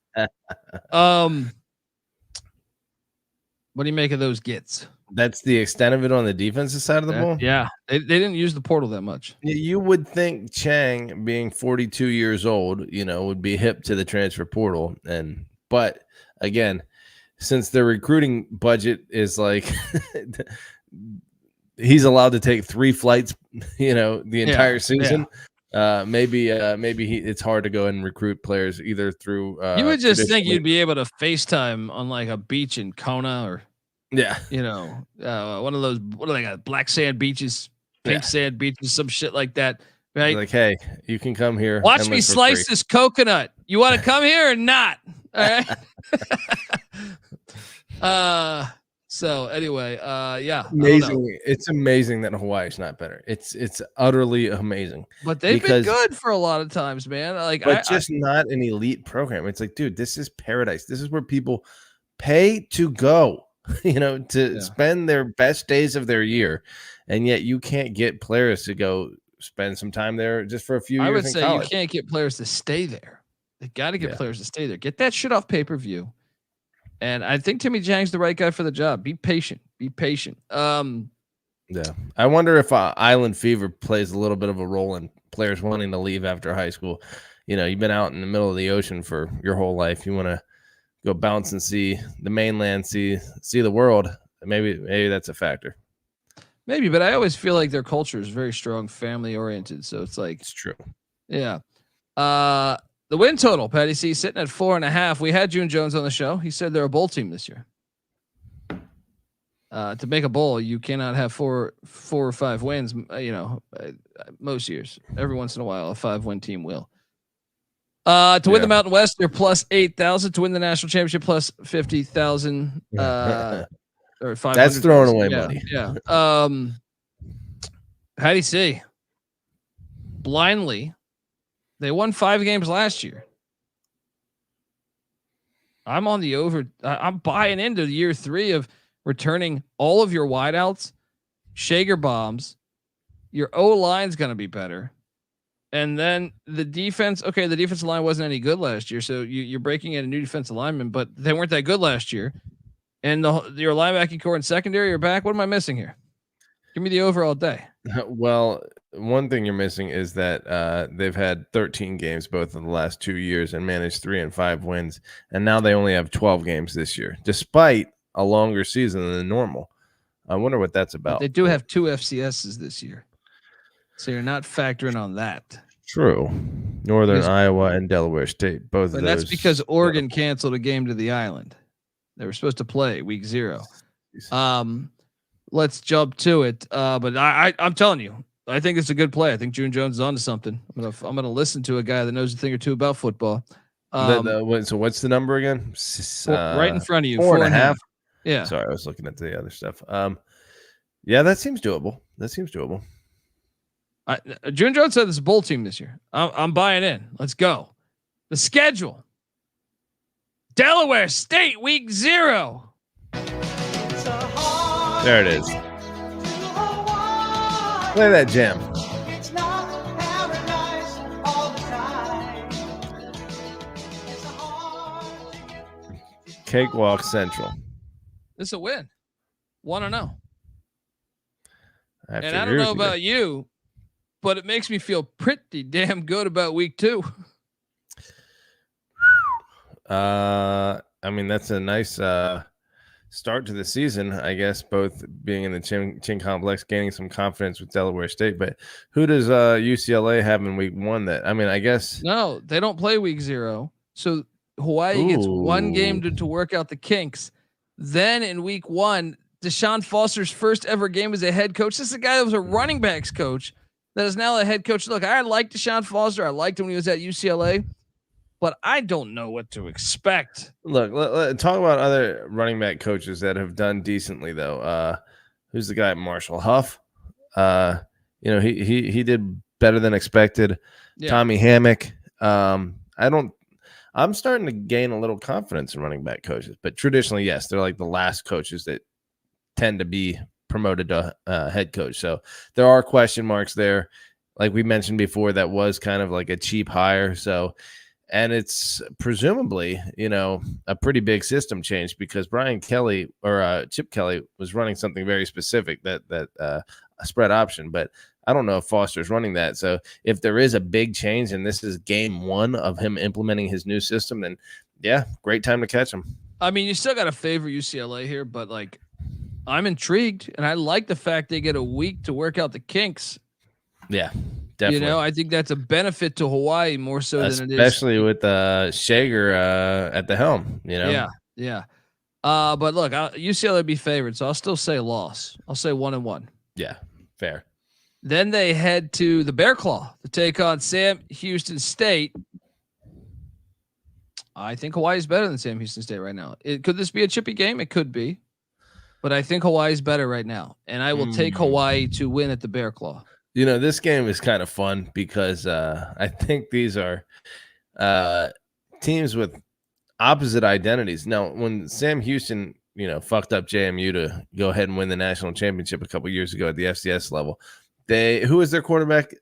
What do you make of those gets? That's the extent of it on the defensive side of the ball. Yeah, they didn't use the portal that much. You would think Chang, being 42 years old, would be hip to the transfer portal. But again, since their recruiting budget is like he's allowed to take 3 flights, the entire season. Yeah. Maybe it's hard to go and recruit players either through. You would just think you'd be able to FaceTime on like a beach in Kona or. Yeah, one of those. What do they got? Black sand beaches, pink sand beaches, some shit like that. Right? Like, hey, you can come here. Watch me slice this coconut. You want to come here or not? All right. So anyway, amazing. It's amazing that Hawaii's not better. It's utterly amazing. But they've been good for a lot of times, man. Not an elite program. It's like, dude, this is paradise. This is where people pay to go. Spend their best days of their year, and yet you can't get players to go spend some time there just for a few years. I would say college. You can't get players to stay there. They got to get players to stay there. Get that shit off pay-per-view. And I think Timmy Chang's the right guy for the job. Be patient. Yeah. I wonder if Island Fever plays a little bit of a role in players wanting to leave after high school. You've been out in the middle of the ocean for your whole life. You want to go bounce and see the mainland, see the world. Maybe that's a factor. Maybe, but I always feel like their culture is very strong, family oriented. So it's like it's true. Yeah. The win total, Patty C, sitting at 4.5. We had June Jones on the show. He said they're a bowl team this year. To make a bowl, you cannot have four or 5 wins. Most years, every once in a while, a 5-win team will. To win the Mountain West, they're plus 8,000. To win the national championship, plus 50,000. Or 500. That's throwing away money. Yeah. How do you see? Blindly, they won 5 games last year. I'm on the over. I'm buying into year 3 of returning all of your wideouts, Schager bombs. Your O line's going to be better. And then the defense. Okay, the defensive line wasn't any good last year, so you're breaking in a new defensive lineman, but they weren't that good last year. And your linebacking core and secondary are back. What am I missing here? Give me the overall day. Well, one thing you're missing is that they've had 13 games both of the last 2 years and managed 3 and 5 wins, and now they only have 12 games this year, despite a longer season than normal. I wonder what that's about. But they do have 2 FCSs this year, so you're not factoring on that. True. Northern Iowa and Delaware State, both of those. That's because Oregon canceled a game to the island. They were supposed to play week 0. Let's jump to it. But I'm telling you, I think it's a good play. I think June Jones is onto something. I'm gonna listen to a guy that knows a thing or two about football. So what's the number again? Right in front of you, 4.5. Yeah. Sorry, I was looking at the other stuff. Yeah, that seems doable. June Jones said this is a bowl team this year. I'm buying in. Let's go. The schedule. Delaware State week 0. There it is. Play that jam. Cakewalk Central. This is a win. 1-0. And I don't know about you, but it makes me feel pretty damn good about week 2. I mean, that's a nice start to the season, I guess, both being in the Chin Complex, gaining some confidence with Delaware State. But who does UCLA have in week 1 that, I mean, I guess. No, they don't play week 0. So Hawaii gets 1 game to work out the kinks. Then in week 1, Deshaun Foster's first ever game as a head coach. This is a guy that was a running backs coach that is now a head coach. Look, I like Deshaun Foster. I liked him when he was at UCLA. But I don't know what to expect. Look, let's talk about other running back coaches that have done decently, though. Who's the guy? Marshall Huff. He did better than expected. Yeah. Tommy Hammock. I'm starting to gain a little confidence in running back coaches, but traditionally, yes, they're like the last coaches that tend to be promoted to head coach. So there are question marks there. Like we mentioned before, that was kind of like a cheap hire. So. And it's presumably, a pretty big system change because Brian Kelly or Chip Kelly was running something very specific that a spread option. But I don't know if Foster's running that. So if there is a big change and this is game 1 of him implementing his new system, then yeah, great time to catch him. I mean, you still got to favor UCLA here, but like I'm intrigued and I like the fact they get a week to work out the kinks. Yeah. Definitely. I think that's a benefit to Hawaii more so than it is. Especially with Schager at the helm, Yeah. But look, UCLA be favored, so I'll still say loss. I'll say 1-1. Yeah, fair. Then they head to the Bear Claw to take on Sam Houston State. I think Hawaii is better than Sam Houston State right now. Could this be a chippy game? It could be. But I think Hawaii is better right now. And I will take Hawaii to win at the Bear Claw. This game is kind of fun because I think these are teams with opposite identities. Now, when Sam Houston, fucked up JMU to go ahead and win the national championship a couple years ago at the FCS level, who is their quarterback?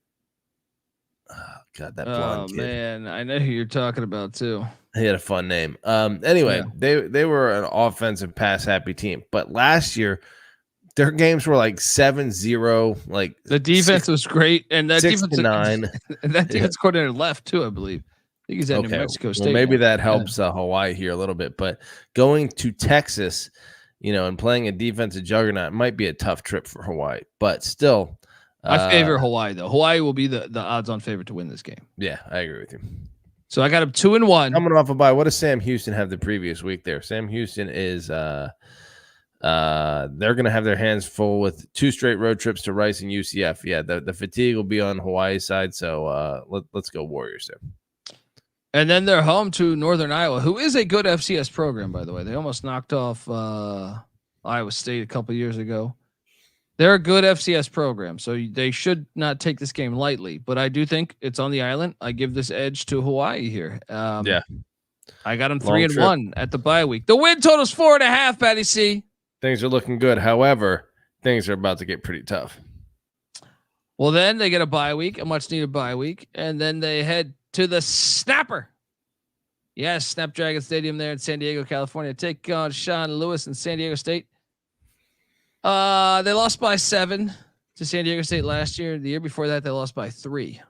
Oh, God, that blonde kid. Man, I know who you're talking about too. He had a fun name. Anyway, they were an offensive pass happy team, but last year their games were like 7-0. Like the defense was great, and that 6-9. And that defense coordinator left too, I believe. I think he's at New Mexico State. Well, maybe that helps Hawaii here a little bit, but going to Texas, and playing a defensive juggernaut might be a tough trip for Hawaii. But still, I favor Hawaii though. Hawaii will be the odds-on favorite to win this game. Yeah, I agree with you. So I got him 2-1. Coming off a bye. What does Sam Houston have the previous week there? Sam Houston is they're going to have their hands full with 2 straight road trips to Rice and UCF. Yeah, the fatigue will be on Hawaii's side, so let's go Warriors there. And then they're home to Northern Iowa, who is a good FCS program, by the way. They almost knocked off Iowa State a couple years ago. They're a good FCS program, so they should not take this game lightly. But I do think it's on the island. I give this edge to Hawaii here. Yeah. I got them 3-1 at the bye week. The win total's 4.5, Patty C. Things are looking good. However, things are about to get pretty tough. Well, then they get a bye week, a much needed bye week, and then they head to the Snapper. Yes, Snapdragon Stadium there in San Diego, California. Take on Sean Lewis and San Diego State. They lost by 7 to San Diego State last year. The year before that, they lost by 3.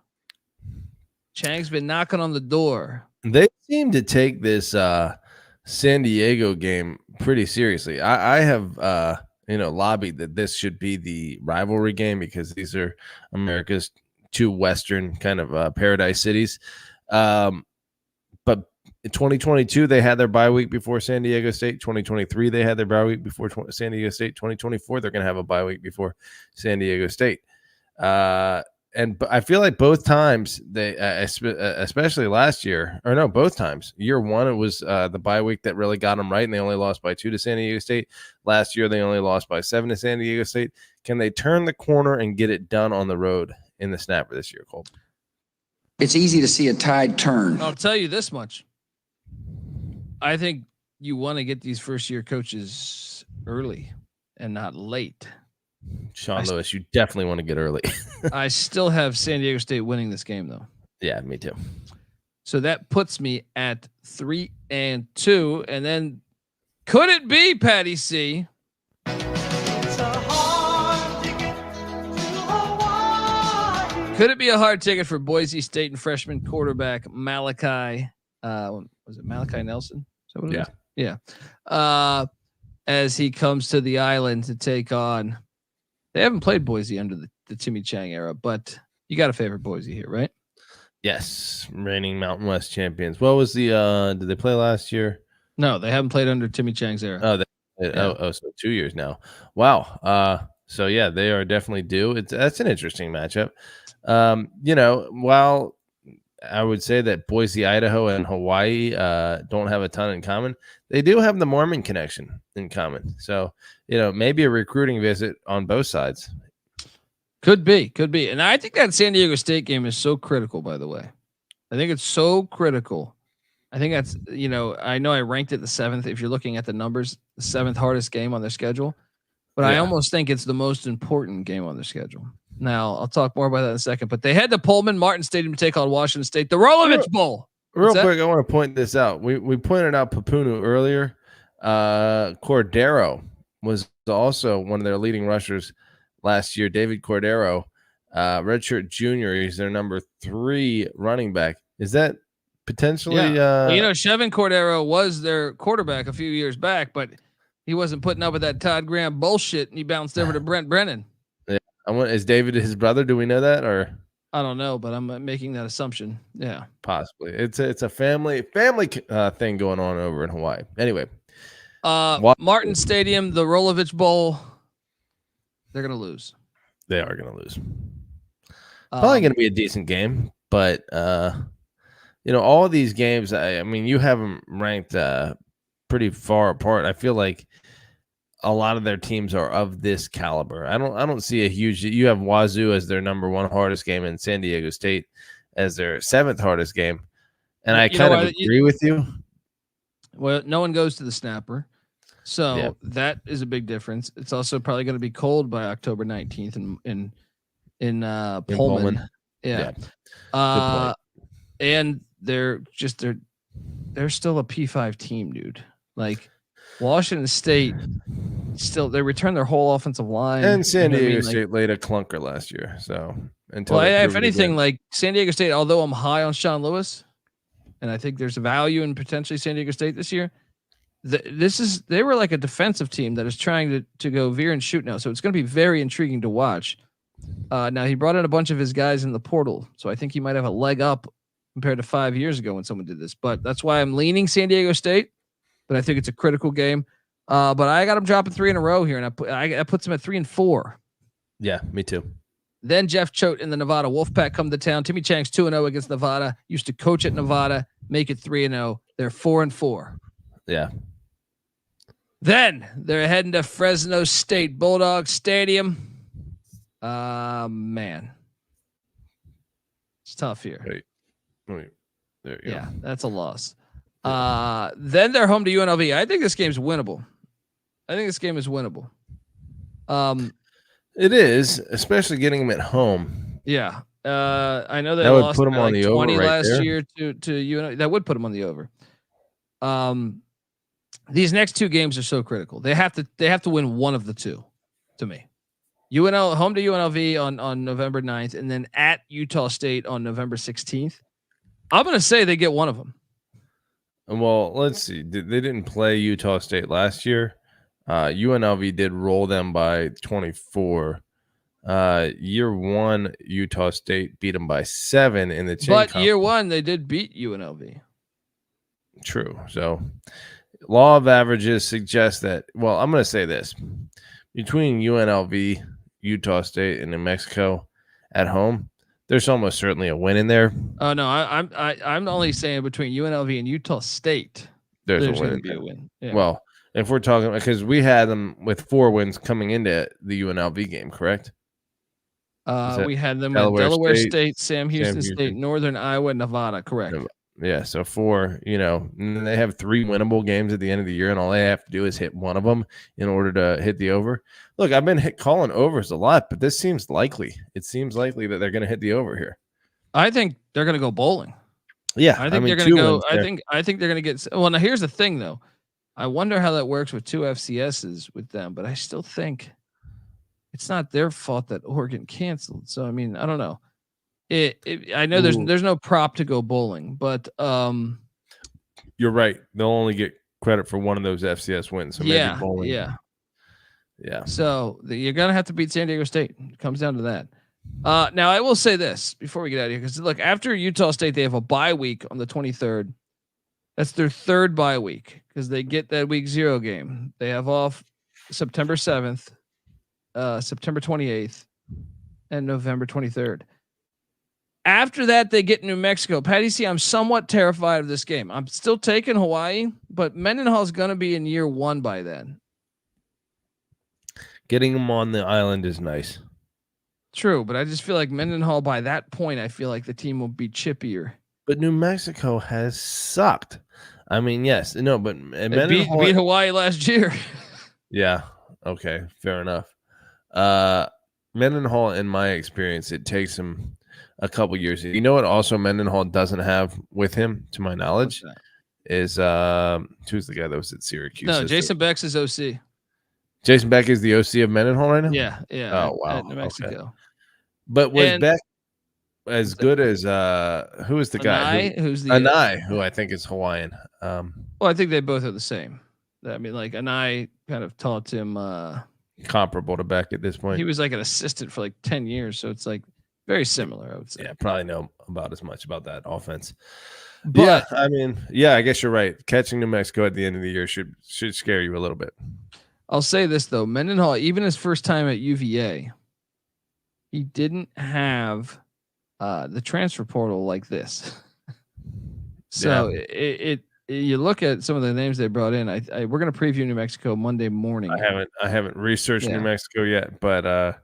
Chang's been knocking on the door. They seem to take this San Diego game pretty seriously. I have lobbied that this should be the rivalry game because these are America's 2 Western kind of paradise cities. But in 2022, they had their bye week before San Diego State. 2023, they had their bye week before San Diego State. 2024, they're going to have a bye week before San Diego State. And I feel like both times they, especially last year, or no, both times. Year one, it was the bye week that really got them right, and they only lost by 2 to San Diego State. Last year, they only lost by 7 to San Diego State. Can they turn the corner and get it done on the road in the Snapper this year, Cole? It's easy to see a tide turn. I'll tell you this much. I think you want to get these first-year coaches early and not late. Sean Lewis, you definitely want to get early. I still have San Diego State winning this game, though. Yeah, me too. So that puts me at 3-2. And then could it be, Patty C? Could it be a hard ticket for Boise State and freshman quarterback Malachi? Was it Malachi Nelson? Is that what it is? Yeah. As he comes to the island to take on. They haven't played Boise under the Timmy Chang era, but you got to favor Boise here, right? Yes, reigning Mountain West champions. What was the? Did they play last year? No, they haven't played under Timmy Chang's era. Oh, so 2 years now. Wow. So yeah, they are definitely due. That's an interesting matchup. While I would say that Boise, Idaho, and Hawaii don't have a ton in common, they do have the Mormon connection in common. So, maybe a recruiting visit on both sides. Could be. And I think that San Diego State game is so critical, by the way. I think it's so critical. I think that's, I know I ranked it the 7th. If you're looking at the numbers, the 7th hardest game on their schedule. But I almost think it's the most important game on their schedule. Now, I'll talk more about that in a second. But they head to Pullman Martin Stadium to take on Washington State. The Rolovich Bowl. Real quick, I want to point this out. We pointed out Papunu earlier. Cordero was also one of their leading rushers last year. David Cordero, redshirt junior. He's their number 3 running back. Is that potentially? Yeah. Chevin Cordero was their quarterback a few years back, but he wasn't putting up with that Todd Graham bullshit, and he bounced over to Brent Brennan. Yeah. Is David his brother? Do we know that, or? I don't know, but I'm making that assumption. Yeah, possibly. It's a family thing going on over in Hawaii. Anyway, Martin Stadium, the Rolovich Bowl. They're gonna lose. They are gonna lose. Probably gonna be a decent game, but all of these games. I mean, you have them ranked pretty far apart. I feel like a lot of their teams are of this caliber. I don't see a huge. You have Wazoo as their number 1 hardest game and San Diego State as their 7th hardest game, and I kind of agree with you. Well, no one goes to the Snapper, so that is a big difference. It's also probably going to be cold by October 19th in Pullman. Yeah. And they're still a P5 team, dude. Like Washington State, they returned their whole offensive line. And San Diego State laid a clunker last year. So if anything, like San Diego State, although I'm high on Sean Lewis, and I think there's a value in potentially San Diego State this year, they were like a defensive team that is trying to go veer and shoot now. So it's going to be very intriguing to watch. Now he brought in a bunch of his guys in the portal, so I think he might have a leg up compared to 5 years ago when someone did this. But that's why I'm leaning San Diego State. But I think it's a critical game. But I got them dropping 3 in a row here, and I puts them at 3-4. Yeah, me too. Then Jeff Choate and the Nevada Wolfpack come to town. Timmy Chang's 2-0 against Nevada. Used to coach at Nevada, make it 3-0. They're 4-4. Yeah. Then they're heading to Fresno State Bulldog Stadium. Man, it's tough here. Wait. There you go. Yeah, that's a loss. Then they're home to UNLV. I think this game's winnable. It is, especially getting them at home. Yeah. I know they That would lost put them by on like the over 20 right last there. year to UNLV. That would put them on the over. These next two games are so critical. They have to win one of the two to me. Home to UNLV on November 9th and then at Utah State on November 16th. I'm going to say they get one of them. Well, let's see. They didn't play Utah State last year. UNLV did roll them by 24. Year one, Utah State beat them by 7 in the chain But conference. year one, they did beat UNLV. True. So law of averages suggests that, well, I'm going to say this. Between UNLV, Utah State, and New Mexico at home, there's almost certainly a win in there. Oh no, I'm only saying between UNLV and Utah State, There's going to in be there. a win. Yeah. Well, if we're talking, because we had them with 4 wins coming into the UNLV game, correct? We had them Delaware at Delaware State, State, Sam Houston State, Houston. Northern Iowa, Nevada. Correct. Yeah, so 4, and they have 3 winnable games at the end of the year, and all they have to do is hit one of them in order to hit the over. Look, I've been calling overs a lot, but this seems likely. It seems likely that they're going to hit the over here. I think they're going to go bowling. Yeah, I think they're going to go. I think they're going to get. Well, now here's the thing, though. I wonder how that works with 2 FCSs with them, but I still think it's not their fault that Oregon canceled. So I mean, I don't know. I know there's no prop to go bowling, but you're right. They'll only get credit for one of those FCS wins. So maybe bowling. Yeah. So you're gonna have to beat San Diego State. It comes down to that. Now I will say this before we get out of here, because look, after Utah State, they have a bye week on the 23rd. That's their 3rd bye week because they get that week 0 game. They have off September 7th, September 28th, and November 23rd. After that, they get New Mexico. Patty C, I'm somewhat terrified of this game. I'm still taking Hawaii, but Mendenhall is going to be in year 1 by then. Getting them on the island is nice. True, but I just feel like Mendenhall by that point, I feel like the team will be chippier. But New Mexico has sucked. I mean, yes, no, but beat Hawaii last year. Yeah. Okay. Fair enough. Mendenhall, in my experience, it takes him a couple years. You know what? Also, Mendenhall doesn't have with him, to my knowledge, is who's the guy that was at Syracuse? No, Jason Beck's his OC. Jason Beck is the OC of Mendenhall right now. Yeah. Oh wow. At New Mexico. Okay. But was Beck as good as who is the guy? Who's the Anai, who I think is Hawaiian. Well, I think they both are the same. I mean, like Anai kind of taught him comparable to Beck at this point. He was like an assistant for like 10 years, so it's like very similar, I would say. Yeah, probably know about as much about that offense. But yeah, I mean, I guess you're right. Catching New Mexico at the end of the year should scare you a little bit. I'll say this though, Mendenhall, even his first time at UVA, he didn't have the transfer portal like this. So you look at some of the names they brought in. We're going to preview New Mexico Monday morning. I haven't researched New Mexico yet, but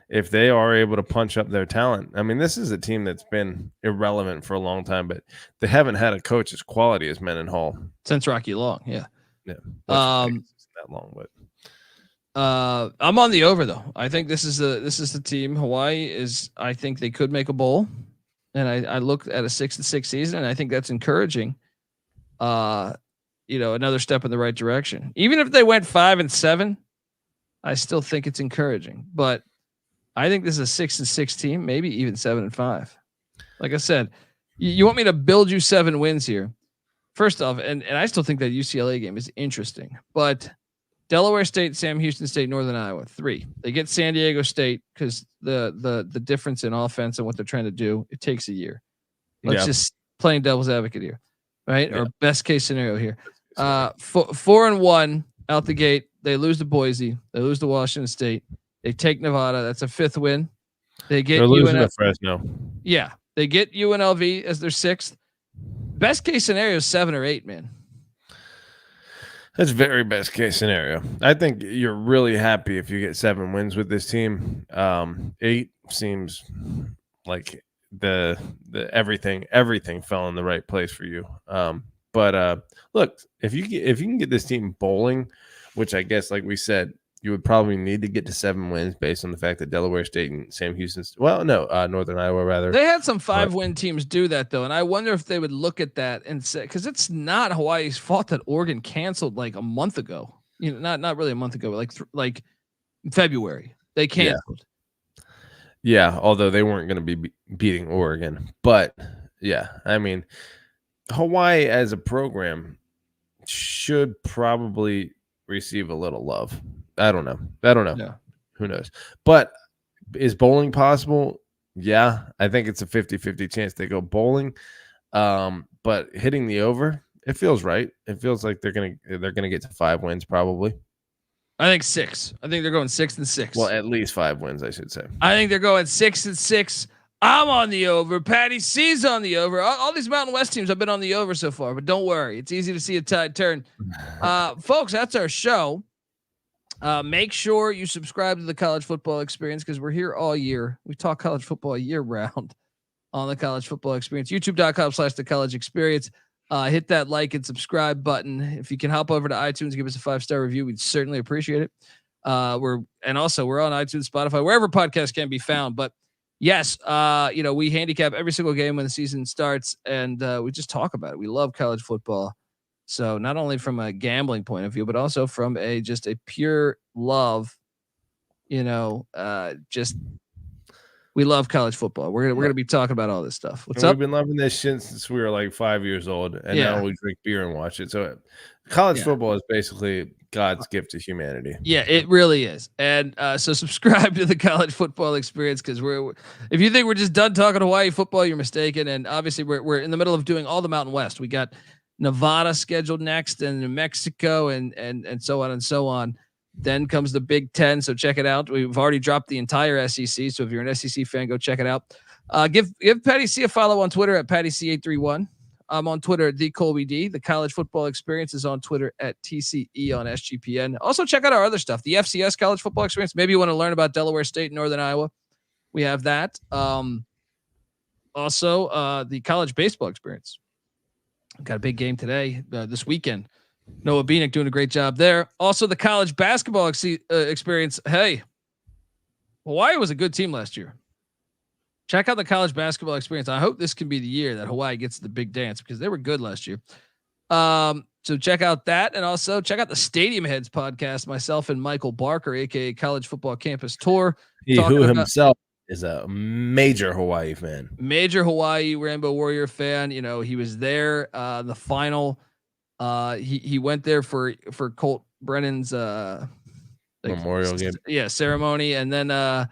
if they are able to punch up their talent, I mean, this is a team that's been irrelevant for a long time, but they haven't had a coach as quality as Mendenhall since Rocky Long. Yeah. That long, but. I'm on the over though. I think this is the team. Hawaii is. I think they could make a bowl, and I look at a 6-6 season, and I think that's encouraging. Another step in the right direction. Even if they went 5-7, I still think it's encouraging. But I think this is a 6-6 team, maybe even 7-5. Like I said, you want me to build you 7 wins here. First off, and I still think that UCLA game is interesting, but Delaware State, Sam Houston State, Northern Iowa, 3. They get San Diego State because the difference in offense and what they're trying to do, it takes a year. Let's just playing devil's advocate here, right? Or best case scenario here. 4-1 out the gate. They lose to Boise. They lose to Washington State. They take Nevada. That's a 5th win. They're losing to Fresno. Yeah, they get UNLV as their 6th. Best case scenario is 7 or 8, man. That's very best case scenario. I think you're really happy if you get 7 wins with this team. 8 seems like the everything fell in the right place for you. But look, if you can get this team bowling, which I guess, like we said, You would probably need to get to 7 wins based on the fact that Delaware State and Sam Houston's Northern Iowa rather. They had some 5-win teams do that though, and I wonder if they would look at that and say, because it's not Hawaii's fault that Oregon canceled like a month ago. Not really a month ago, but like February they canceled. Yeah, although they weren't going to be beating Oregon, but yeah, I mean, Hawaii as a program should probably receive a little love. I don't know. Yeah. Who knows? But is bowling possible? Yeah, I think it's a 50-50 chance they go bowling. But hitting the over, it feels right. It feels like they're gonna get to 5 wins probably. I think 6. I think they're going 6-6. Well, at least 5 wins, I should say. I think they're going 6-6. I'm on the over. Patty C's on the over. All these Mountain West teams have been on the over so far, but don't worry, it's easy to see a tide turn. Folks, that's our show. Make sure you subscribe to the College Football Experience because we're here all year. We talk college football year round on the College Football Experience. YouTube.com/the College Experience. Hit that like and subscribe button. If you can hop over to iTunes and give us a 5-star review, we'd certainly appreciate it. We're on iTunes, Spotify, wherever podcasts can be found. But yes, we handicap every single game when the season starts, and we just talk about it. We love college football. So not only from a gambling point of view, but also from just a pure love, we love college football. We're gonna be talking about all this stuff. What's up? We've been loving this shit since we were like 5 years old, and now we drink beer and watch it. So college football is basically God's gift to humanity. Yeah, it really is. And so subscribe to the College Football Experience because if you think we're just done talking Hawaii football, you're mistaken. And obviously we're in the middle of doing all the Mountain West. We got Nevada scheduled next, and New Mexico, and so on and so on. Then comes the Big Ten, so check it out. We've already dropped the entire SEC, so if you're an SEC fan, go check it out. Give Patty C a follow on Twitter at PattyC831. I'm on Twitter at TheColbyD. The College Football Experience is on Twitter at TCE on SGPN. Also check out our other stuff, the FCS College Football Experience. Maybe you want to learn about Delaware State and Northern Iowa. We have that. Also, the College Baseball Experience. Got a big game today, this weekend. Noah Beanick doing a great job there. Also, the College Basketball Experience. Hey, Hawaii was a good team last year. Check out the College Basketball Experience. I hope this can be the year that Hawaii gets the big dance because they were good last year. So check out that, and also check out the Stadium Heads podcast. Myself and Michael Barker, aka College Football Campus Tour. Who himself is a major Hawaii fan. Major Hawaii Rainbow Warrior fan. He was there the final. He went there for Colt Brennan's Memorial game. Yeah, ceremony, and then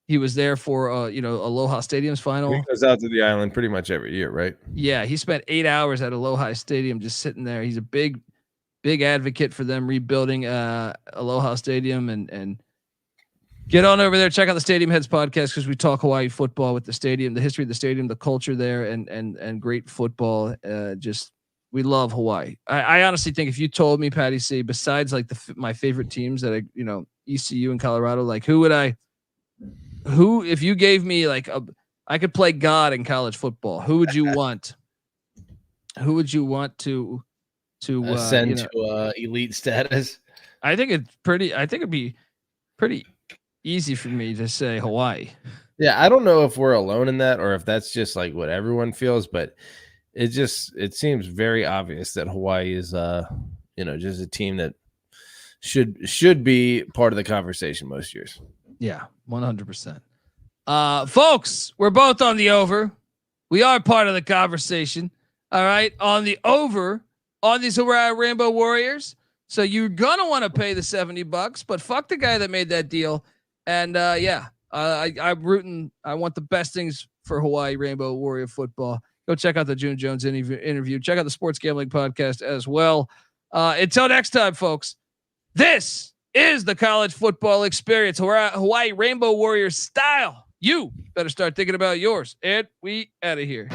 he was there for Aloha Stadium's final. He goes out to the island pretty much every year, right? Yeah, he spent 8 hours at Aloha Stadium just sitting there. He's a big advocate for them rebuilding Aloha Stadium, and get on over there. Check out the Stadium Heads podcast because we talk Hawaii football with the stadium, the history of the stadium, the culture there, and great football. We love Hawaii. I honestly think if you told me, Patty C, besides like my favorite teams that ECU and Colorado, like if you gave me I could play God in college football, who would you want? Who would you want to ascend to elite status? I think it'd be pretty easy for me to say Hawaii. Yeah, I don't know if we're alone in that or if that's just like what everyone feels, but it seems very obvious that Hawaii is just a team that should be part of the conversation most years. Yeah, 100%. Folks, we're both on the over. We are part of the conversation. All right, on the over on these Hawaii Rainbow Warriors. So you're gonna want to pay the $70, but fuck the guy that made that deal. And I'm rooting. I want the best things for Hawaii Rainbow Warrior football. Go check out the June Jones interview. Check out the Sports Gambling Podcast as well. Until next time, folks, this is the College Football Experience, Hawaii Rainbow Warriors style. You better start thinking about yours. And we out of here.